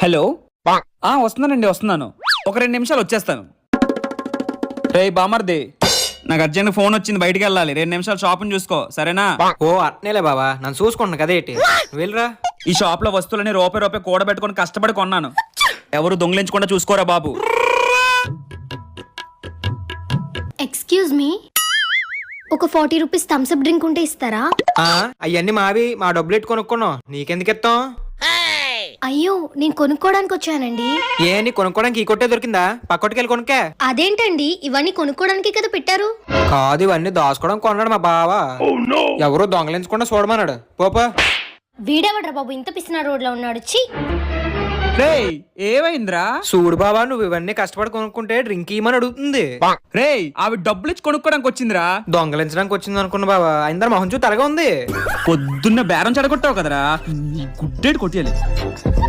Hello. వస్తున్నానండి, వస్తున్నాను. ఒక 2 నిమిషాలు వచ్చేస్తాను. రే బామర్ది, నాకు అర్జెంట్ ఫోన్ వచ్చింది, బయటికి వెళ్ళాలి. 2 నిమిషాలు షాపుని చూసుకో, సరేనా? ఓ అట్నేలే బావా, నన్ను చూసుకుంటున్నా కదేటి వెళ్ళరా. ఈ షాప్ లో వస్తువులని రూపాయి కూడబెట్టుకొని కష్టపడి కొన్నాను. ఎవరు దొంగిలించకుండా చూసుకోరా బాబు. ఎక్స్క్యూజ్ మీ, ఒక 40 రూపీస్ థమ్స్అప్ డ్రింక్ ఉంటే ఇస్తారా? అవన్నీ మావి, మా డబ్బులు ఎట్టు కొనుక్కున్నాం, నీకెందుకు ఇస్తాం? అయ్యో, నేను కొనుక్కోడానికి వచ్చానండి. నీ కొనుక్కోడానికి ఈ కొట్టే దొరికిందా? పక్కొట్టుకెళ్ళి కొనుక్కే. అదేంటండి, ఇవన్నీ కొనుక్కోడానికి కదా పెట్టారు? కాదు, ఇవన్నీ దాచుకోవడం కొన్నాడు మా బావా. ఎవరు దొంగలించకుండా చూడమన్నాడు. పోపా. వీడెవడ్రా బాబు ఇంత పిసిన రోడ్ లో ఉన్నాడు? ఛీ! రేయ్, ఏమైందిరా? చూడు బావా, నువ్వు ఇవన్నీ కష్టపడి కొనుక్కుంటే డ్రింక్ ఇమ్మని అడుగుతుంది. రేయ్, ఆవిడ డబ్బులు ఇచ్చి కొనుక్కోడానికి వచ్చిందిరా. దొంగలించడానికి వచ్చింది అనుకున్న బావా, అందరు మొహం చూ తరగా ఉంది. పొద్దున్న బేరం చెడగొట్టావు కదరా, గుడ్డేటి కొట్టేయాలి.